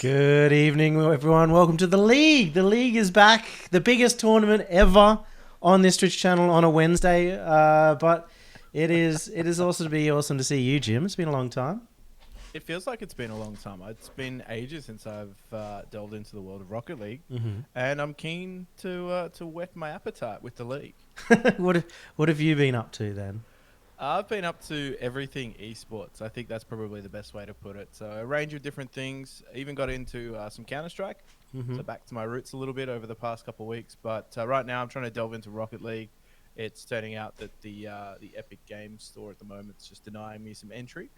Good evening, everyone. Welcome to the league. The league is back. The biggest tournament ever on this Twitch channel on a Wednesday. But it is also to be awesome to see you, Jim. It's been a long time. It feels like it's been a long time. It's been ages since I've delved into the world of Rocket League, and I'm keen to whet my appetite with the league. What have you been up to then? I've been up to everything esports. I think that's probably the best way to put it. So a range of different things. Even got into some Counter-Strike. So back to my roots a little bit over the past couple of weeks. But right now I'm trying to delve into Rocket League. It's turning out that the Epic Games Store at the moment is just denying me some entry.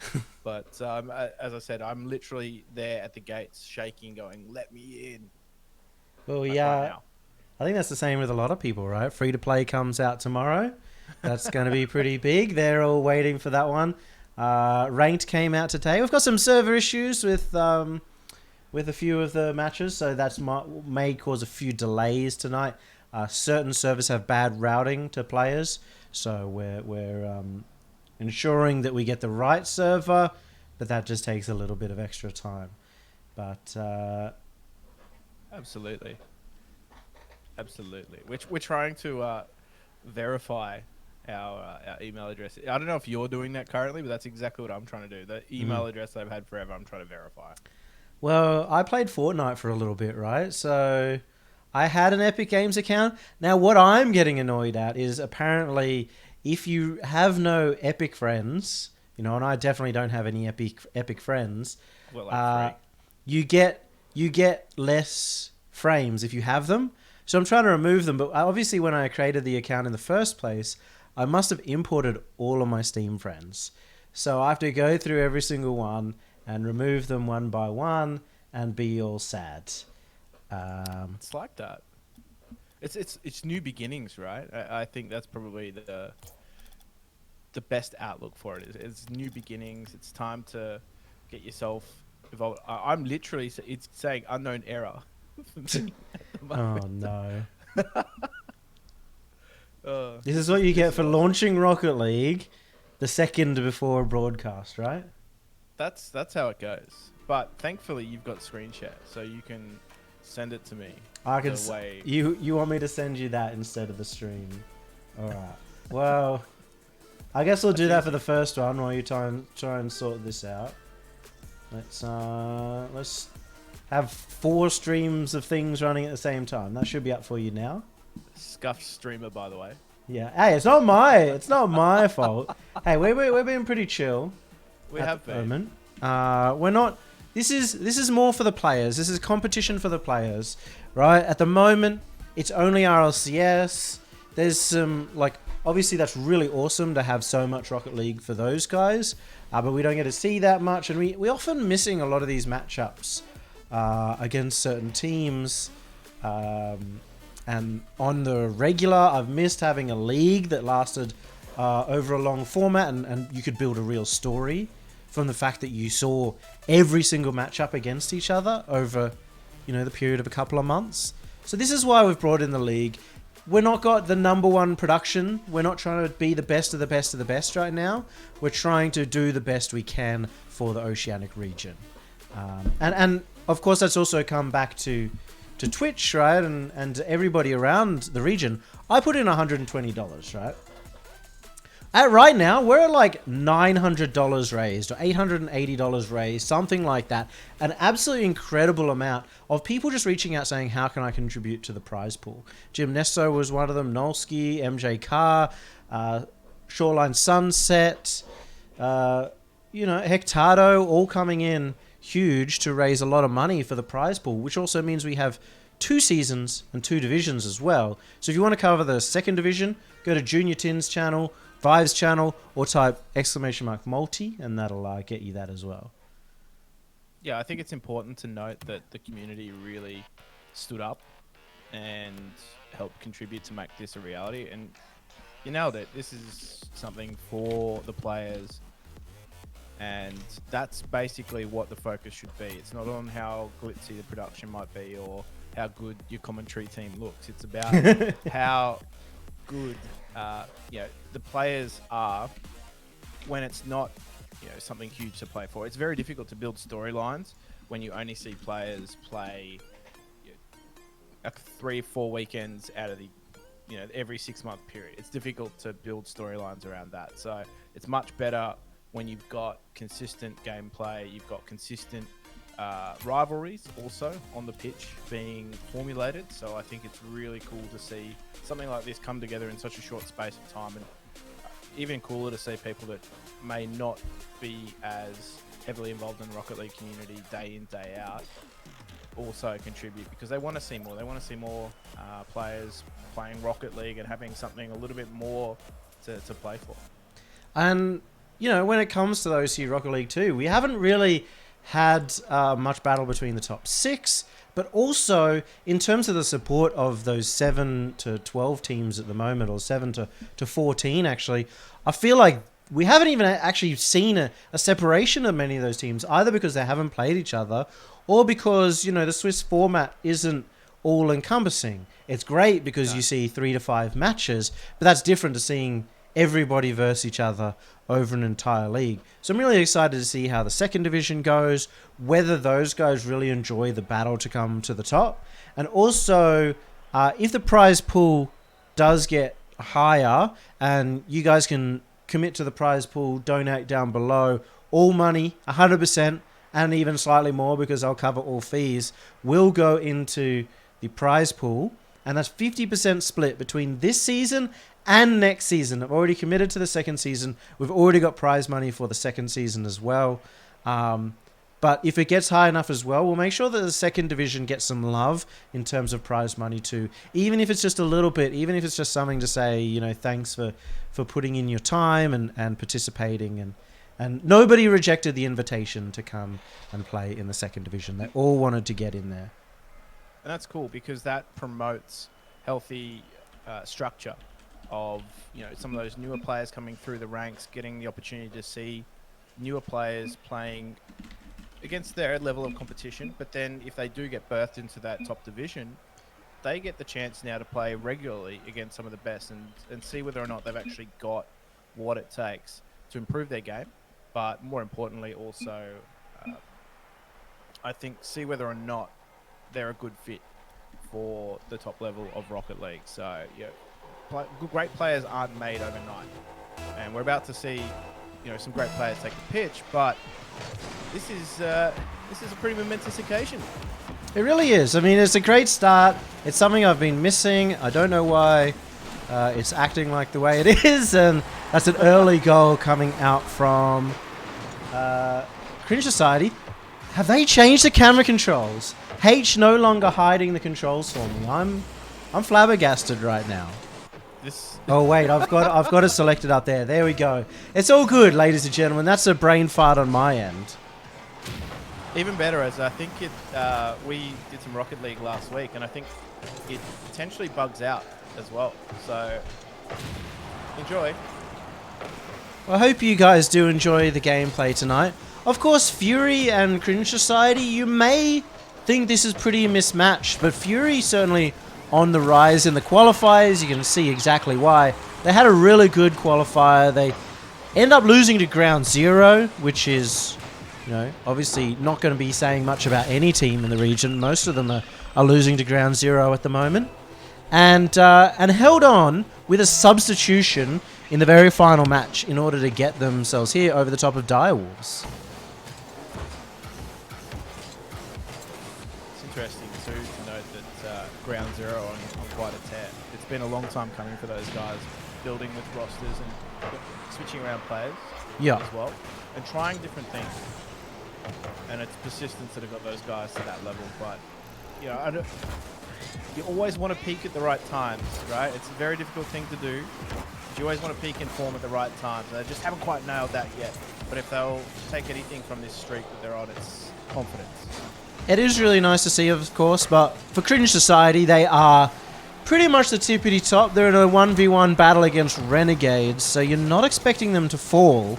But as I said, I'm literally there at the gates shaking, going, "Let me in." Well, Like yeah, right now. I think that's the same with a lot of people, right? Free to play comes out tomorrow. That's going to be pretty big. They're all waiting for that one. Ranked came out today. We've got some server issues with a few of the matches, so that's may cause a few delays tonight. Certain servers have bad routing to players, so we're ensuring that we get the right server, but that just takes a little bit of extra time. But Absolutely. We're trying to verify our email address. I don't know if you're doing that currently, but that's exactly what I'm trying to do. The email address I've had forever, I'm trying to verify. well, I played Fortnite for a little bit, right? So I had an Epic Games account. Now, what I'm getting annoyed at is apparently if you have no Epic friends, and I definitely don't have any Epic friends, Well, like you get less frames if you have them. So I'm trying to remove them, but obviously when I created the account in the first place, I must have imported all of my Steam friends. So I have to go through every single one and remove them one by one and be all sad. it's like that. It's new beginnings, right? I think that's probably the best outlook for it. It's new beginnings. It's time to get yourself involved. I'm literally it's saying unknown error. For me at the moment. Oh no. Uh, This is what you get for launching Rocket League the second before a broadcast, right? That's how it goes. But thankfully, you've got screen share, so you can send it to me. I can. The way You want me to send you that instead of the stream? All right. Well, I guess we'll do that for the first one while you try and sort this out. Let's have 4 streams of things running at the same time. That should be up for you now. Scuffed streamer, by the way. Yeah. Hey, it's not my fault. Hey, we're being pretty chill. We at have the been. moment. We're not. This is more for the players. This is competition for the players, right? At the moment, it's only RLCS. There's some obviously that's really awesome to have so much Rocket League for those guys, but we don't get to see that much, and we often missing a lot of these matchups against certain teams. And on the regular, I've missed having a league that lasted over a long format, and you could build a real story from the fact that you saw every single matchup against each other over, the period of a couple of months. So this is why we've brought in the league. We're not got the number one production. We're not trying to be the best of the best of the best right now. We're trying to do the best we can for the Oceanic region. And of course, that's also come back to Twitch, right? And everybody around the region. I put in $120, right? Right now, we're at like $900 raised or $880 raised, something like that. An absolutely incredible amount of people just reaching out saying, how can I contribute to the prize pool? Jim Nesto was one of them, Nolsky, MJ Carr, Shoreline Sunset, Hectado, all coming in huge to raise a lot of money for the prize pool, which also means we have 2 seasons and 2 divisions as well. So if you want to cover the second division, go to Junior Tin's channel, Vive's channel, or type !multi, and that'll get you that as well. Yeah, I think it's important to note that the community really stood up and helped contribute to make this a reality. And you nailed it. This is something for the players. And that's basically what the focus should be. It's not on how glitzy the production might be or how good your commentary team looks. It's about how good the players are when it's not something huge to play for. It's very difficult to build storylines when you only see players play like 3-4 weekends out of the every 6-month period. It's difficult to build storylines around that. So it's much better when you've got consistent gameplay, you've got consistent rivalries also on the pitch being formulated. So I think it's really cool to see something like this come together in such a short space of time, and even cooler to see people that may not be as heavily involved in the Rocket League community day in, day out also contribute, because they want to see more. They want to see more players playing Rocket League and having something a little bit more to play for. And, when it comes to those here Rocket League 2, we haven't really had much battle between the top 6, but also in terms of the support of those 7 to 12 teams at the moment, or 7 to 14 actually, I feel like we haven't even actually seen a separation of many of those teams, either because they haven't played each other or because, the Swiss format isn't all-encompassing. It's great because you see 3 to 5 matches, but that's different to seeing everybody versus each other over an entire league. So I'm really excited to see how the second division goes, whether those guys really enjoy the battle to come to the top, and also if the prize pool does get higher, and you guys can commit to the prize pool, donate down below, all money, 100%, and even slightly more because I'll cover all fees, will go into the prize pool, and that's 50% split between this season and next season. I've already committed to the second season. We've already got prize money for the second season as well. But if it gets high enough as well, we'll make sure that the second division gets some love in terms of prize money too. Even if it's just a little bit, even if it's just something to say, thanks for putting in your time and participating. And nobody rejected the invitation to come and play in the second division. They all wanted to get in there. And that's cool because that promotes healthy structure of some of those newer players coming through the ranks, getting the opportunity to see newer players playing against their level of competition. But then if they do get birthed into that top division, they get the chance now to play regularly against some of the best and see whether or not they've actually got what it takes to improve their game. But more importantly, also, I think see whether or not they're a good fit for the top level of Rocket League. So, great players aren't made overnight. And we're about to see, some great players take the pitch, but this is a pretty momentous occasion. It really is. I mean, it's a great start. It's something I've been missing. I don't know why it's acting like the way it is, and that's an early goal coming out from Cringe Society. Have they changed the camera controls? H no longer hiding the controls for me. I'm flabbergasted right now. Oh wait, I've got it selected up there. There we go. It's all good, ladies and gentlemen. That's a brain fart on my end. Even better, as I think we did some Rocket League last week, and I think it potentially bugs out as well. So enjoy. Well, I hope you guys do enjoy the gameplay tonight. Of course, Fury and Cringe Society, you may think this is pretty mismatched, but Fury certainly on the rise in the qualifiers. You can see exactly why. They had a really good qualifier. They end up losing to Ground Zero, which is, obviously not going to be saying much about any team in the region. Most of them are losing to Ground Zero at the moment. And held on with a substitution in the very final match in order to get themselves here over the top of Direwolves. It's interesting too to note that Ground Zero on quite a tear. It's been a long time coming for those guys, building with rosters and switching around players as well, and trying different things. And it's persistence that have got those guys to that level. But you always want to peak at the right times, right? It's a very difficult thing to do. You always want to peak in form at the right times. They just haven't quite nailed that yet. But if they'll take anything from this streak that they're on, it's confidence. It is really nice to see, of course, but for Cringe Society, they are pretty much the tippity top. They're in a 1v1 battle against Renegades, so you're not expecting them to fall.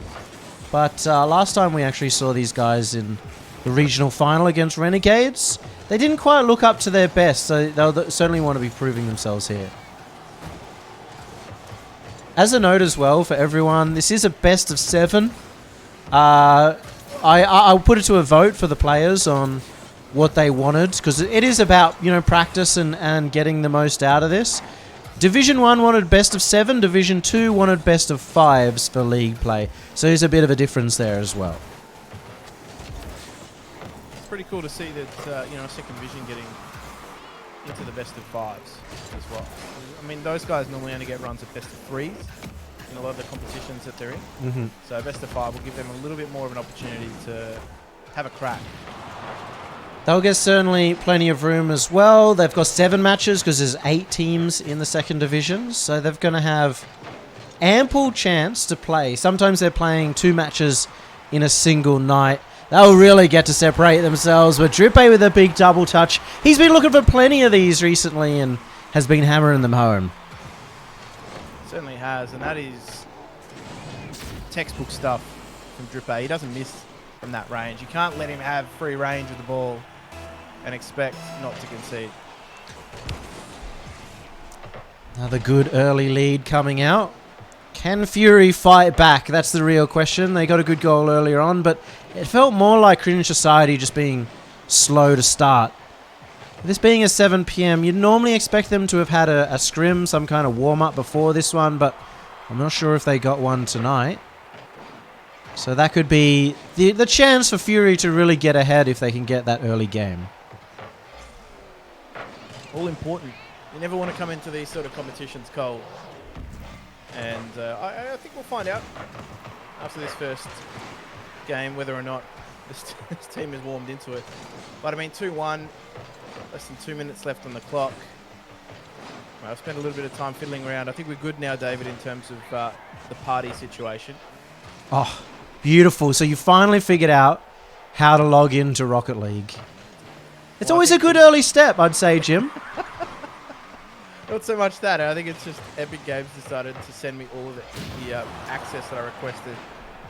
But last time we actually saw these guys in the regional final against Renegades, they didn't quite look up to their best, so they'll certainly want to be proving themselves here. As a note as well for everyone, this is a best of 7. I'll put it to a vote for the players on what they wanted, because it is about, you know, practice and getting the most out of this. Division 1 wanted best of 7, Division 2 wanted best of 5s for league play. So there's a bit of a difference there as well. It's pretty cool to see that, you know, second division getting into the best of 5s as well. I mean, those guys normally only get runs at best of 3s in a lot of the competitions that they're in. So best of 5 will give them a little bit more of an opportunity to have a crack. They'll get certainly plenty of room as well. They've got 7 matches because there's 8 teams in the second division. So they're going to have ample chance to play. Sometimes they're playing 2 matches in a single night. They'll really get to separate themselves. But Drippe with a big double touch. He's been looking for plenty of these recently and has been hammering them home. Certainly has, and that is textbook stuff from Drippe. He doesn't miss from that range. You can't let him have free range of the ball and expect not to concede. Another good early lead coming out. Can Fury fight back? That's the real question. They got a good goal earlier on, but it felt more like Cringe Society just being slow to start. This being a 7 p.m, you'd normally expect them to have had a scrim, some kind of warm-up before this one, but I'm not sure if they got one tonight. So that could be the chance for Fury to really get ahead if they can get that early game. All important. You never want to come into these sort of competitions cold. And I think we'll find out after this first game whether or not this team is warmed into it. But I mean, 2-1, less than 2 minutes left on the clock. Well, I've spent a little bit of time fiddling around. I think we're good now, David, in terms of the party situation. Oh, beautiful. So you finally figured out how to log into Rocket League. It's always a good early step, I'd say, Jim. Not so much that. I think it's just Epic Games decided to send me all of the access that I requested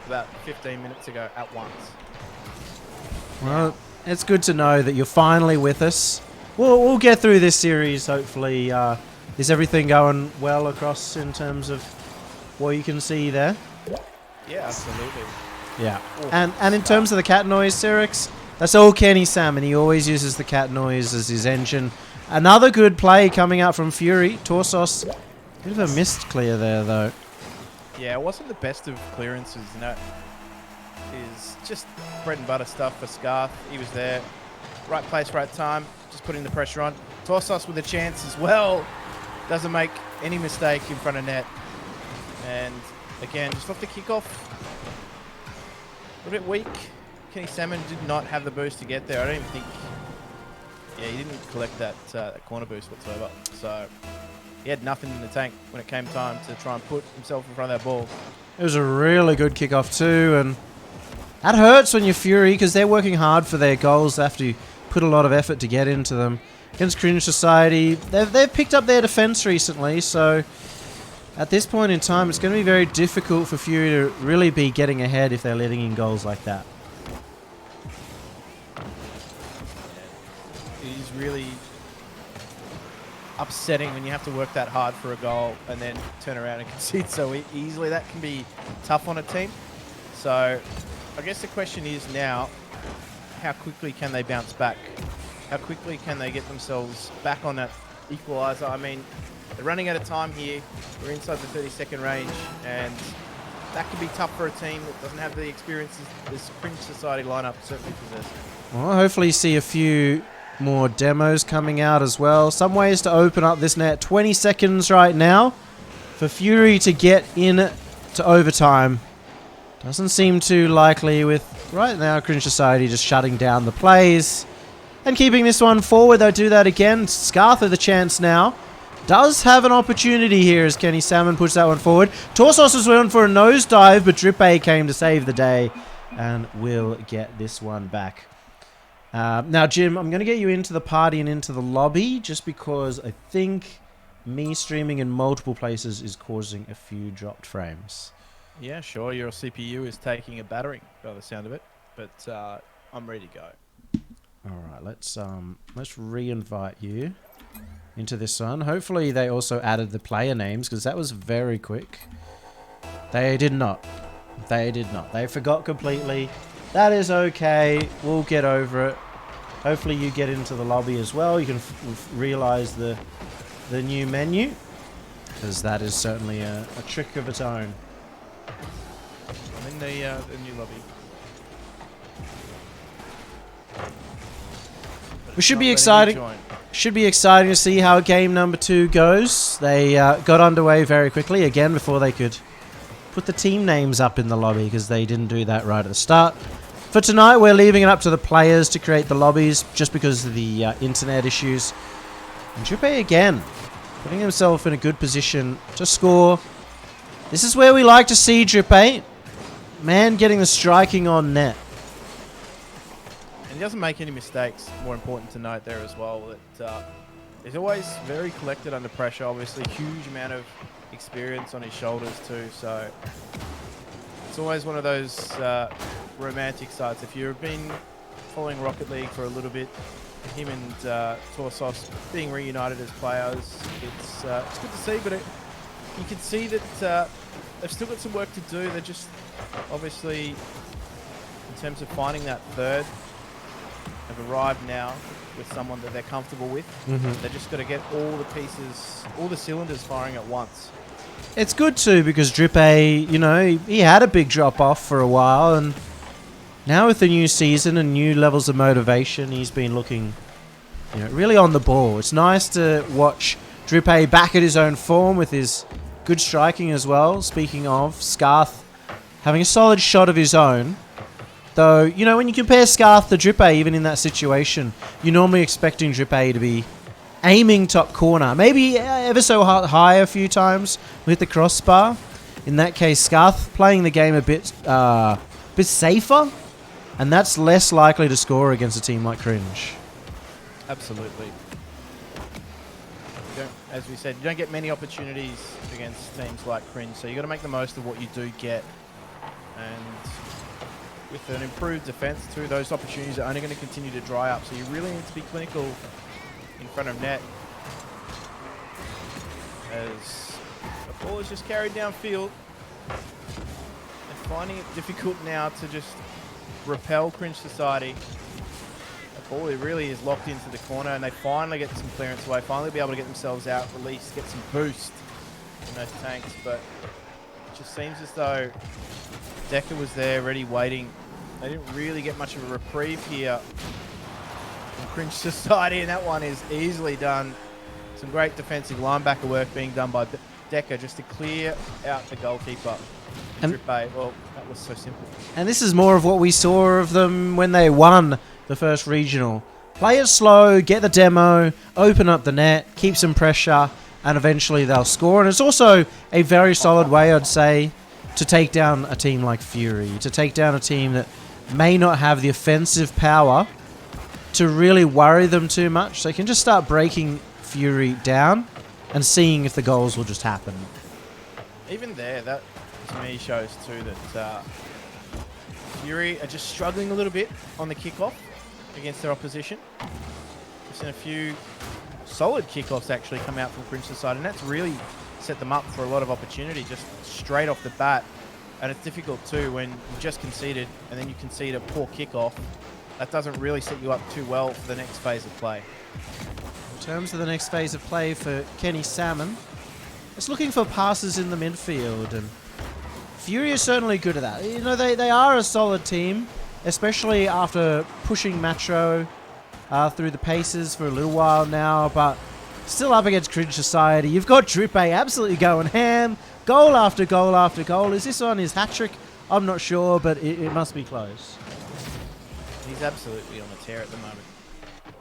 about 15 minutes ago at once. Well, it's good to know that you're finally with us. We'll get through this series, hopefully. Is everything going well across in terms of what you can see there? Yeah, absolutely. Yeah. And in terms of the cat noise, Cyrix, that's all Kenny Salmon. He always uses the cat noise as his engine. Another good play coming out from Fury. Torsos, bit of a missed clear there, though. Yeah, it wasn't the best of clearances. You know, is just bread and butter stuff for Scarth. He was there, right place, right time, just putting the pressure on. Torsos with a chance as well. Doesn't make any mistake in front of net. And again, just off the kickoff, a little bit weak. Kenny Salmon did not have the boost to get there. I don't even think. Yeah, he didn't collect that corner boost whatsoever. So he had nothing in the tank when it came time to try and put himself in front of that ball. It was a really good kickoff too, and that hurts when you're Fury because they're working hard for their goals. They have to put a lot of effort to get into them. Against Cringe Society, they've picked up their defense recently, so at this point in time, it's going to be very difficult for Fury to really be getting ahead if they're letting in goals like that. It is really upsetting when you have to work that hard for a goal and then turn around and concede so easily. That can be tough on a team. So I guess the question is now, how quickly can they bounce back? How quickly can they get themselves back on that equaliser? I mean, they're running out of time here. We're inside the 30-second range, and that can be tough for a team that doesn't have the experiences this Cringe Society lineup certainly possesses. Well, hopefully you see a few more demos coming out as well. Some ways to open up this net. 20 seconds right now for Fury to get in to overtime. Doesn't seem too likely with, right now, Cringe Society just shutting down the plays and keeping this one forward. They'll do that again. Scarth with a chance now. Does have an opportunity here as Kenny Salmon puts that one forward. Torsos was went for a nosedive, but Drippe came to save the day and will get this one back. Now, Jim, I'm going to get you into the party and into the lobby just because I think me streaming in multiple places is causing a few dropped frames. Yeah, sure. Your CPU is taking a battering by the sound of it, but I'm ready to go. All right, let's re-invite you into this one. Hopefully they also added the player names because that was very quick. They did not. They did not. They forgot completely. That is okay. We'll get over it. Hopefully you get into the lobby as well. You can realize the new menu, because that is certainly a trick of its own. I'm in the new lobby. We should be exciting. Should be exciting to see how game number 2 goes. They got underway very quickly again before they could put the team names up in the lobby, because they didn't do that right at the start. For tonight, we're leaving it up to the players to create the lobbies just because of the internet issues. And Drippe again, putting himself in a good position to score. This is where we like to see Drippe. Man getting the striking on net. And he doesn't make any mistakes. More important to note there as well that he's always very collected under pressure. Obviously, huge amount of experience on his shoulders too. So it's always one of those romantic sides. If you've been following Rocket League for a little bit, him and Torsos being reunited as players, it's good to see. But you can see that they've still got some work to do. They're just obviously, in terms of finding that third, have arrived now with someone that they're comfortable with. They've just got to get all the pieces, all the cylinders firing at once. It's good too, because Drippe, you know, he had a big drop off for a while, and now with the new season and new levels of motivation, he's been looking, you know, really on the ball. It's nice to watch Drippe back at his own form with his good striking as well. Speaking of, Scarth having a solid shot of his own. Though, you know, when you compare Scarth to Drippe, even in that situation, you're normally expecting Drippe to be aiming top corner. Maybe ever so high a few times with the crossbar. In that case, Scarth playing the game a bit safer. And that's less likely to score against a team like Cringe. Absolutely. As we said, you don't get many opportunities against teams like Cringe, so you got to make the most of what you do get. And with an improved defense too, those opportunities are only going to continue to dry up. So you really need to be clinical in front of net. As the ball is just carried downfield, and finding it difficult now to just repel Cringe Society. The ball really is locked into the corner, and they finally get some clearance away, finally be able to get themselves out, release, get some boost in those tanks. But it just seems as though Decker was there ready, waiting. They didn't really get much of a reprieve here from Cringe Society, and that one is easily done. Some great defensive linebacker work being done by Decker just to clear out the goalkeeper. Well, that was so simple. And this is more of what we saw of them when they won the first regional. Play it slow, get the demo, open up the net, keep some pressure, and eventually they'll score. And it's also a very solid way, I'd say, to take down a team like Fury, to take down a team that may not have the offensive power to really worry them too much. So you can just start breaking Fury down and seeing if the goals will just happen. Even there, that to me shows too that Fury are just struggling a little bit on the kickoff against their opposition. We've seen a few solid kickoffs actually come out from Cringe Society, and that's really set them up for a lot of opportunity just straight off the bat. And it's difficult too when you just conceded and then you concede a poor kickoff. That doesn't really set you up too well for the next phase of play. In terms of the next phase of play for Kenny Salmon, it's looking for passes in the midfield, and Fury is certainly good at that. You know, they are a solid team, especially after pushing Matro through the paces for a little while now, but still up against Cringe Society. You've got Drippe absolutely going ham. Goal after goal after goal. Is this on his hat-trick? I'm not sure, but it must be close. He's absolutely on a tear at the moment.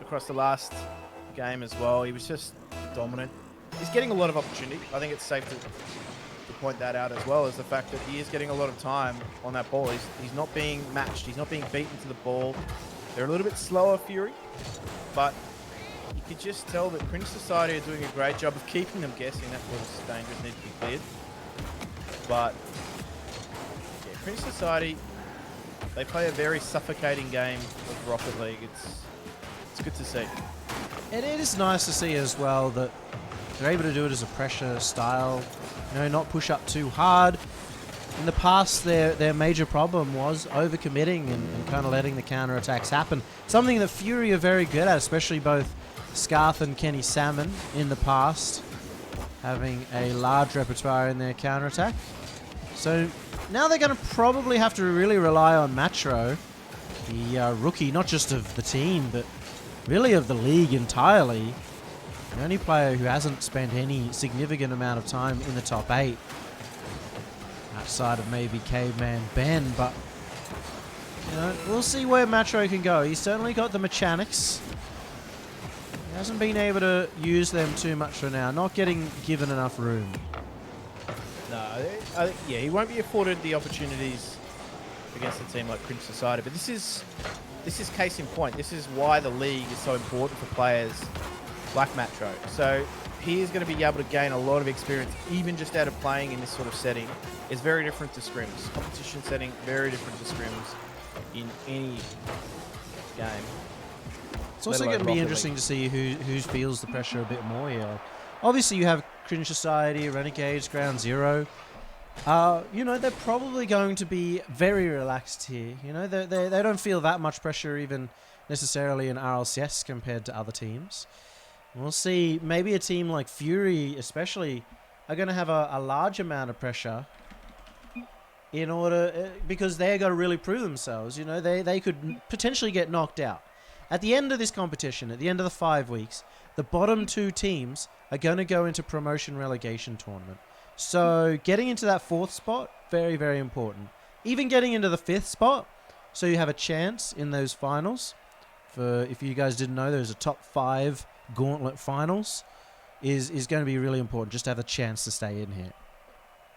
Across the last game as well, he was just dominant. He's getting a lot of opportunity. I think it's safe to point that out as well, as the fact that he is getting a lot of time on that ball. He's not being matched. He's not being beaten to the ball. They're a little bit slower, Fury, but you could just tell that Cringe Society are doing a great job of keeping them guessing. That was dangerous, needs to be cleared. But yeah, Cringe Society, they play a very suffocating game of Rocket League. It's good to see. And it is nice to see as well that they're able to do it as a pressure style, you know, not push up too hard. In the past, their major problem was overcommitting and kind of letting the counterattacks happen. Something that Fury are very good at, especially both Scarth and Kenny Salmon in the past, having a large repertoire in their counterattack. So now they're going to probably have to really rely on Matro, the rookie, not just of the team, but really of the league entirely. The only player who hasn't spent any significant amount of time in the top 8. Outside of maybe Caveman Ben, but we'll see where Matro can go. He's certainly got the mechanics. He hasn't been able to use them too much for now. Not getting given enough room. No, I think, yeah, he won't be afforded the opportunities against a team like Cringe Society. But this is case in point. This is why the league is so important for players like Matro. So he is going to be able to gain a lot of experience, even just out of playing in this sort of setting. It's very different to scrims. Competition setting, very different to scrims in any game. It's also going to be interesting to see who feels the pressure a bit more here. Obviously, you have Cringe Society, Renegades, Ground Zero. They're probably going to be very relaxed here. They don't feel that much pressure even necessarily in RLCS compared to other teams. We'll see. Maybe a team like Fury, especially, are going to have a large amount of pressure in order because they're going to really prove themselves. They could potentially get knocked out at the end of this competition. At the end of the 5 weeks, the bottom 2 teams are going to go into promotion relegation tournament. So getting into that 4th spot, very, very important. Even getting into the 5th spot, so you have a chance in those finals. If you guys didn't know, there's a top 5 gauntlet finals. Is going to be really important just to have a chance to stay in here.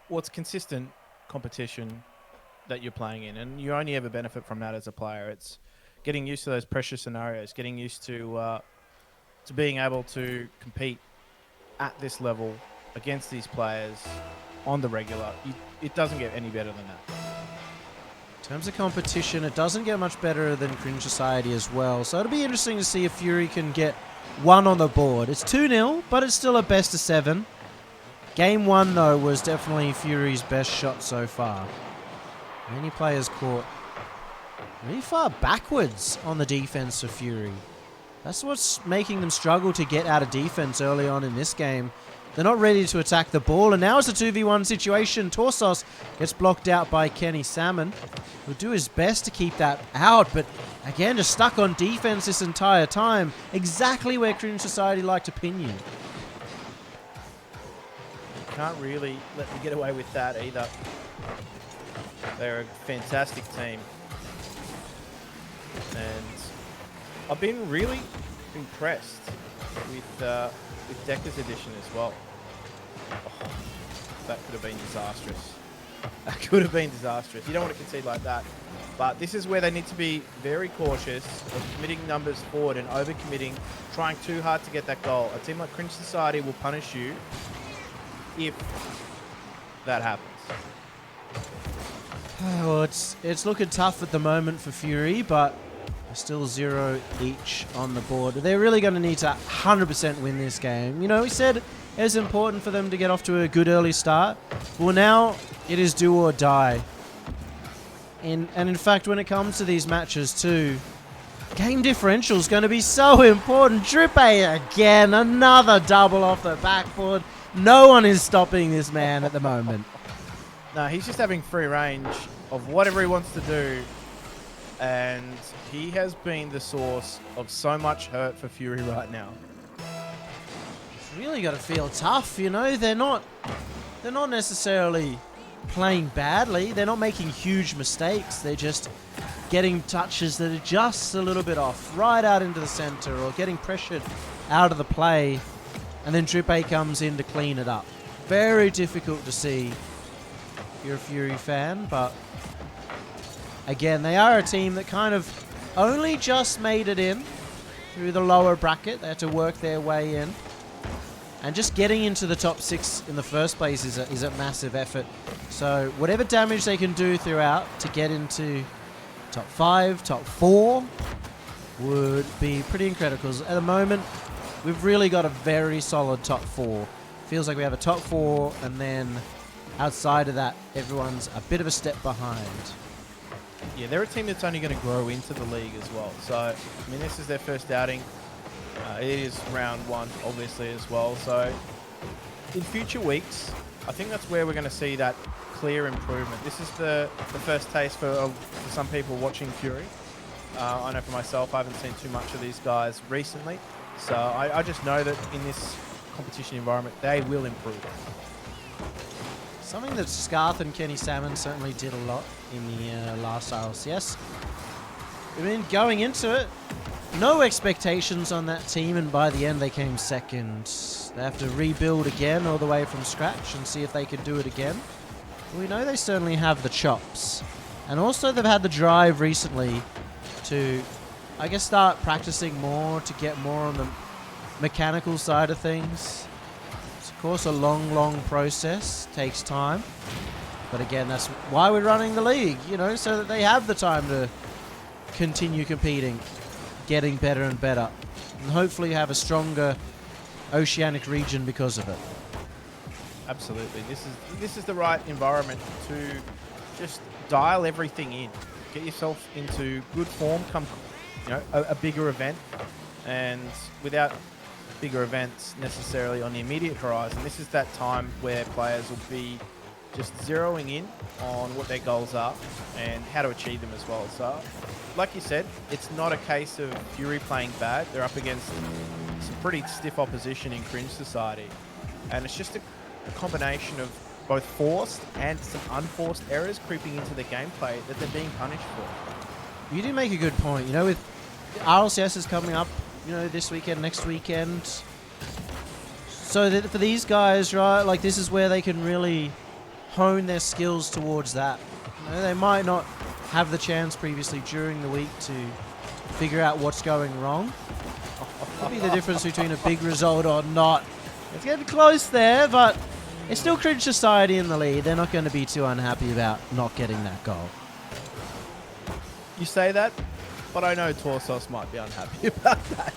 Well, it's consistent competition that you're playing in, and you only ever benefit from that as a player. It's getting used to those pressure scenarios, getting used to being able to compete at this level against these players on the regular. It doesn't get any better than that. In terms of competition, it doesn't get much better than Cringe Society as well. So it'll be interesting to see if Fury can get 1 on the board. It's 2-0, but it's still a best of 7. Game 1, though, was definitely Fury's best shot so far. Many players caught really far backwards on the defense for Fury. That's what's making them struggle to get out of defense early on in this game. They're not ready to attack the ball, and now it's a 2v1 situation. Torsos gets blocked out by Kenny Salmon. He'll do his best to keep that out, but again, just stuck on defense this entire time. Exactly where Cringe Society like to pin you. Can't really let them get away with that either. They're a fantastic team. And I've been really impressed with Decker's edition as well. Oh, that could have been disastrous. That could have been disastrous. You don't want to concede like that. But this is where they need to be very cautious of committing numbers forward and overcommitting, trying too hard to get that goal. A team like Cringe Society will punish you if that happens. Well, it's looking tough at the moment for Fury, but still 0 each on the board. They're really going to need to 100% win this game. We said it was important for them to get off to a good early start. Well, now it is do or die. And in fact, when it comes to these matches too, game differential is going to be so important. Drippe again, another double off the backboard. No one is stopping this man at the moment. No, he's just having free range of whatever he wants to do. And he has been the source of so much hurt for Fury right now. It's really got to feel tough, They're not necessarily playing badly. They're not making huge mistakes. They're just getting touches that are just a little bit off, right out into the center, or getting pressured out of the play, and then Drippe comes in to clean it up. Very difficult to see if you're a Fury fan, but again, they are a team that kind of only just made it in through the lower bracket. They had to work their way in. And just getting into the top 6 in the first place is a massive effort. So whatever damage they can do throughout to get into top 5, top 4 would be pretty incredible. Because at the moment, we've really got a very solid top 4. Feels like we have a top 4 and then outside of that, everyone's a bit of a step behind. Yeah, they're a team that's only going to grow into the league as well. So, I mean, this is their first outing. It is round 1, obviously, as well. So, in future weeks, I think that's where we're going to see that clear improvement. This is the first taste for some people watching Fury. I know for myself, I haven't seen too much of these guys recently. So, I just know that in this competition environment, they will improve. Something that Scarth and Kenny Salmon certainly did a lot in the last RLCS. I mean, going into it, no expectations on that team, and by the end they came second. They have to rebuild again all the way from scratch and see if they can do it again. We know they certainly have the chops. And also they've had the drive recently to, I guess, start practicing more, to get more on the mechanical side of things. Of course, a long process, takes time, but again, that's why we're running the league, you know, so that they have the time to continue competing, getting better and better, and hopefully have a stronger oceanic region because of it. Absolutely. This is the right environment to just dial everything in, get yourself into good form, come, you know, a bigger event, and without bigger events necessarily on the immediate horizon, this is that time where players will be just zeroing in on what their goals are and how to achieve them as well. So, like you said, it's not a case of Fury playing bad. They're up against some pretty stiff opposition in Cringe Society. And it's just a combination of both forced and some unforced errors creeping into the gameplay that they're being punished for. You do make a good point. You know, with RLCS is coming up, you know, this weekend, next weekend. So that for these guys, right, like this is where they can really hone their skills towards that. You know, they might not have the chance previously during the week to figure out what's going wrong. Could be the difference between a big result or not. It's getting close there, but it's still Cringe Society in the lead. They're not going to be too unhappy about not getting that goal. You say that, but I know Torsos might be unhappy about that.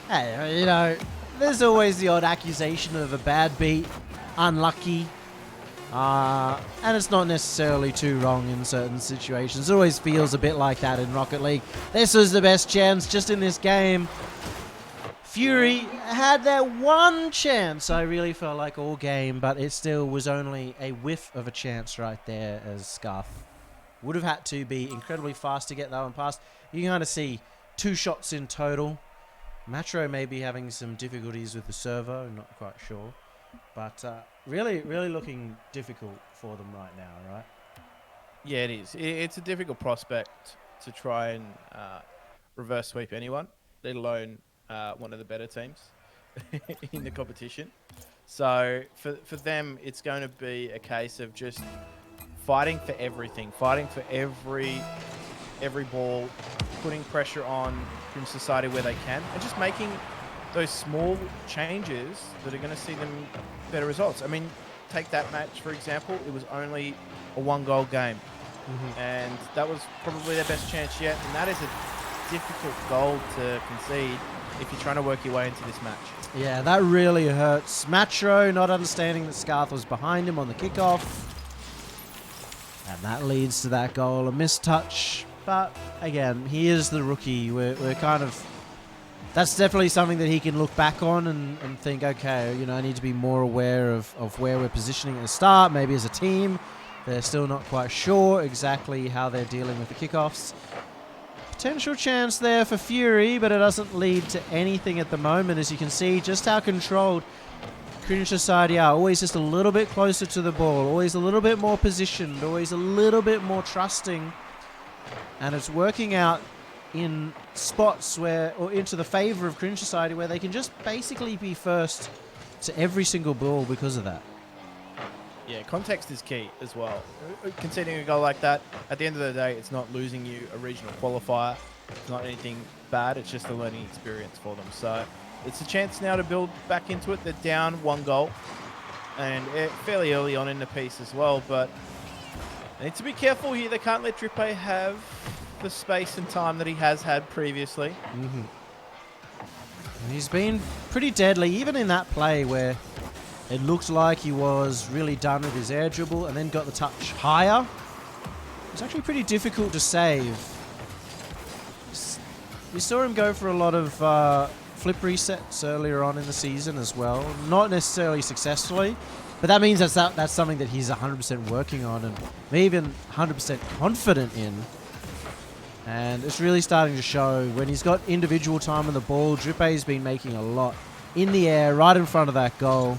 Hey, you know, there's always the odd accusation of a bad beat, unlucky, and it's not necessarily too wrong in certain situations. It always feels a bit like that in Rocket League. This was the best chance just in this game. Fury had their one chance, I really felt like, all game, but it still was only a whiff of a chance right there, as Scarf would have had to be incredibly fast to get that one past. You can kind of see 2 shots in total. Matro may be having some difficulties with the servo, I'm not quite sure. But really looking difficult for them right now, right? Yeah, it is. It's a difficult prospect to try and reverse sweep anyone, let alone one of the better teams in the competition. So for them, it's going to be a case of just fighting for everything, fighting for every ball, putting pressure on Cringe Society where they can, and just making those small changes that are going to see them better results. I mean, take that match, for example. It was only a 1-goal game. And that was probably their best chance yet. And that is a difficult goal to concede if you're trying to work your way into this match. Yeah, that really hurts. Matro not understanding that Scarth was behind him on the kickoff. And that leads to that goal. A missed touch. But, again, he is the rookie. We're kind of... That's definitely something that he can look back on and think, okay, you know, I need to be more aware of where we're positioning at the start. Maybe as a team, they're still not quite sure exactly how they're dealing with the kickoffs. Potential chance there for Fury, but it doesn't lead to anything at the moment. As you can see, just how controlled Cringe Society are. Always just a little bit closer to the ball. Always a little bit more positioned. Always a little bit more trusting. And it's working out in spots where, or into the favor of Cringe Society, where they can just basically be first to every single ball because of that. Yeah, context is key as well. Conceding a goal like that, at the end of the day, it's not losing you a regional qualifier. It's not anything bad. It's just a learning experience for them. So it's a chance now to build back into it. They're down 1 goal, and fairly early on in the piece as well. But they need to be careful here. They can't let Drippe have the space and time that he has had previously. He's been pretty deadly, even in that play where It looked like he was really done with his air dribble and then got the touch higher. It's actually pretty difficult to save. We saw him go for a lot of flip resets earlier on in the season as well. Not necessarily successfully, but that means that's something that he's 100% working on and maybe even 100% confident in. And it's really starting to show when he's got individual time on the ball. Drippay's been making a lot in the air right in front of that goal.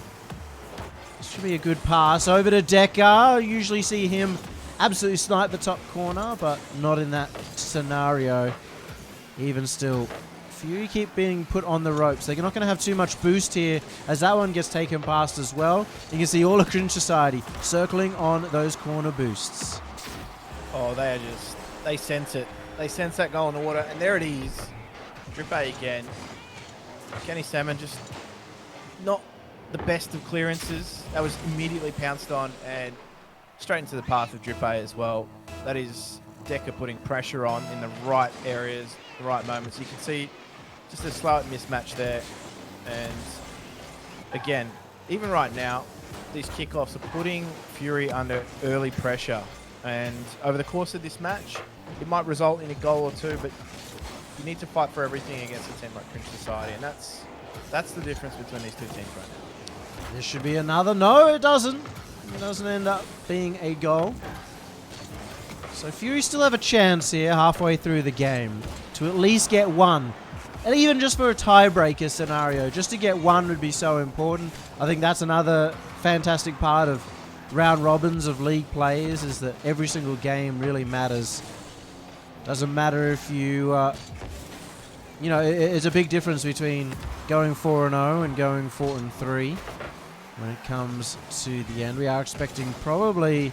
This should be a good pass over to Decker. Usually see him absolutely snipe the top corner, but not in that scenario. Even still, Fury keep being put on the ropes. They're not going to have too much boost here as that one gets taken past as well. You can see all of Cringe Society circling on those corner boosts. Oh, they sense it. They sense that goal in the water, and there it is. Drippay again. Kenny Salmon just not the best of clearances. That was immediately pounced on and straight into the path of Drippay as well. That is Decker putting pressure on in the right areas, the right moments. You can see just a slight mismatch there. And again, even right now, these kickoffs are putting Fury under early pressure. And over the course of this match, it might result in a goal or two, but you need to fight for everything against a team like Cringe Society. And that's the difference between these two teams right now. This should be another. No, it doesn't. It doesn't end up being a goal. So Fury still have a chance here halfway through the game to at least get one. And even just for a tiebreaker scenario, just to get one would be so important. I think that's another fantastic part of round robins of league players, is that every single game really matters. Doesn't matter if you, it's a big difference between going 4-0 and going 4-3 when it comes to the end. We are expecting probably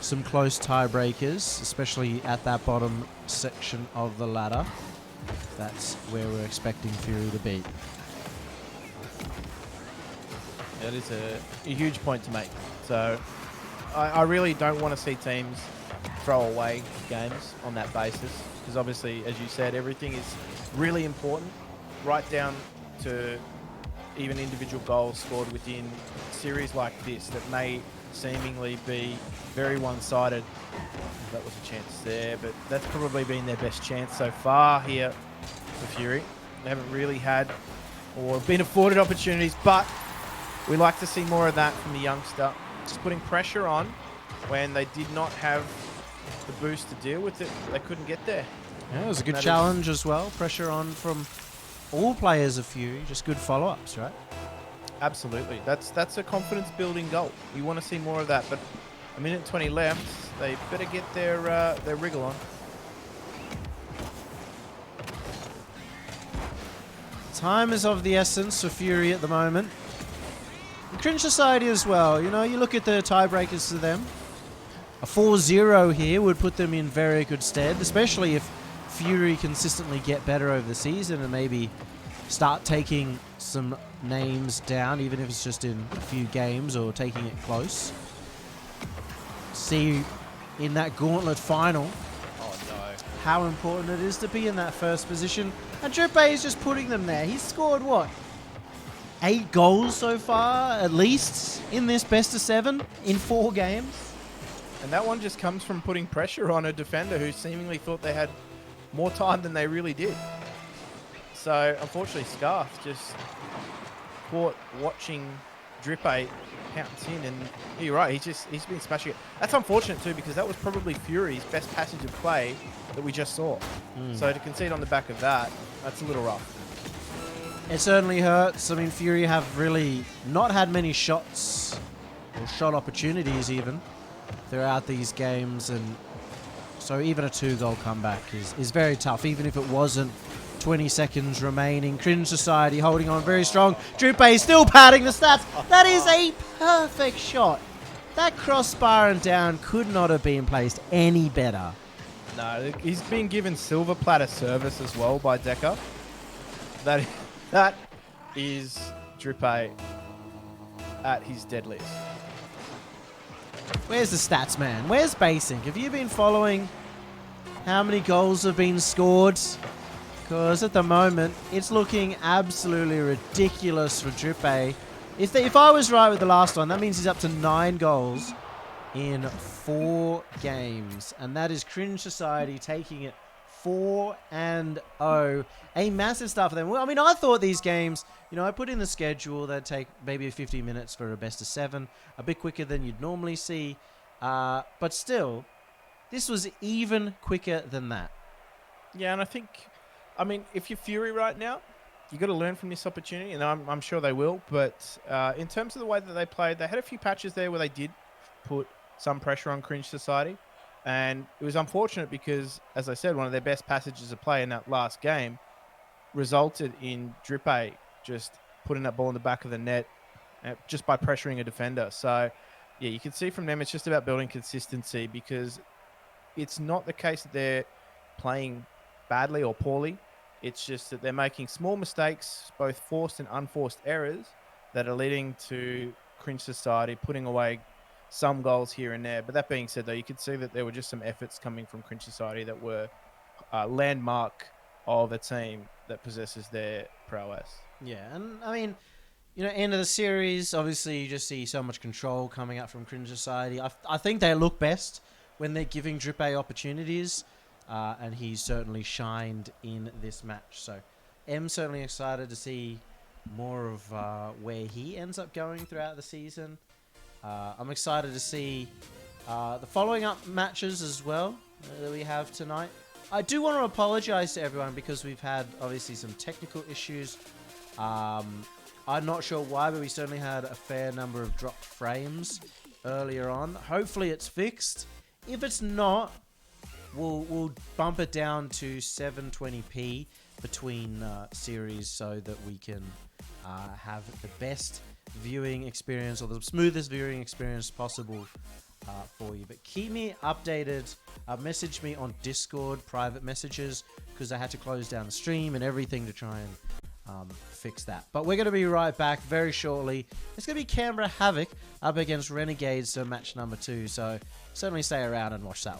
some close tiebreakers, especially at that bottom section of the ladder. That's where we're expecting Fury to be. That is a huge point to make. So I really don't want to see teams throw away games on that basis, because obviously, as you said, everything is really important, right down to even individual goals scored within series like this that may seemingly be very one-sided. That was a chance there, but that's probably been their best chance so far here for Fury. They haven't really had or been afforded opportunities, but we like to see more of that from the youngster. Just putting pressure on when they did not have the boost to deal with it. They couldn't get there. Yeah, it was a good challenge as well. Pressure on from all players of Fury. Just good follow-ups, right? Absolutely. That's a confidence-building goal. You want to see more of that, but a minute 20 left. They better get their wriggle on. Time is of the essence for Fury at the moment. And Cringe Society as well. You know, you look at the tiebreakers to them. A 4-0 here would put them in very good stead, especially if Fury consistently get better over the season and maybe start taking some names down, even if it's just in a few games or taking it close. See in that gauntlet final how important it is to be in that first position. And Drippay is just putting them there. He's scored, what, 8 goals so far, at least, in this best of 7 in 4 games? And that one just comes from putting pressure on a defender who seemingly thought they had more time than they really did. So, unfortunately, Scarf just caught watching Drippay pounce in, and you're right, he's been smashing it. That's unfortunate too, because that was probably Fury's best passage of play that we just saw. So to concede on the back of that, that's a little rough. It certainly hurts. I mean, Fury have really not had many shots or shot opportunities even throughout these games, and so even a 2-goal comeback is very tough, even if it wasn't 20 seconds remaining. Cringe Society holding on very strong. Drippay still padding the stats. That is a perfect shot. That crossbar and down could not have been placed any better. No, he's been given silver platter service as well by Decker. That is Drippay at his deadliest. Where's the stats, man? Where's Basing? Have you been following how many goals have been scored? Because at the moment, it's looking absolutely ridiculous for Drippay. If I was right with the last one, that means he's up to 9 goals in 4 games. And that is Cringe Society taking it 4-0. A massive start for them. Well, I mean, I thought these games, I put in the schedule, they'd take maybe 50 minutes for a best of 7, a bit quicker than you'd normally see. But still, this was even quicker than that. Yeah, and I mean, if you're Fury right now, you got to learn from this opportunity, and I'm sure they will. But in terms of the way that they played, they had a few patches there where they did put some pressure on Cringe Society. And it was unfortunate because, as I said, one of their best passages of play in that last game resulted in Drippe just putting that ball in the back of the net just by pressuring a defender. So, yeah, you can see from them it's just about building consistency, because it's not the case that they're playing badly or poorly. It's just that they're making small mistakes, both forced and unforced errors, that are leading to Cringe Society putting away some goals here and there. But that being said, though, you could see that there were just some efforts coming from Cringe Society that were landmark of a team that possesses their prowess. Yeah, and I mean, end of the series, obviously you just see so much control coming out from Cringe Society. I think they look best when they're giving Drippe opportunities, and he's certainly shined in this match. So I'm certainly excited to see more of where he ends up going throughout the season. I'm excited to see the following up matches as well that we have tonight. I do want to apologize to everyone because we've had obviously some technical issues. I'm not sure why, but we certainly had a fair number of dropped frames earlier on. Hopefully it's fixed. If it's not, we'll bump it down to 720p between series so that we can have the best viewing experience, or the smoothest viewing experience possible for you. But keep me updated. Message me on Discord private messages, because I had to close down the stream and everything to try and fix that. But we're going to be right back very shortly. It's going to be Canberra Havoc up against Renegades, so match number 2. So certainly stay around and watch that one.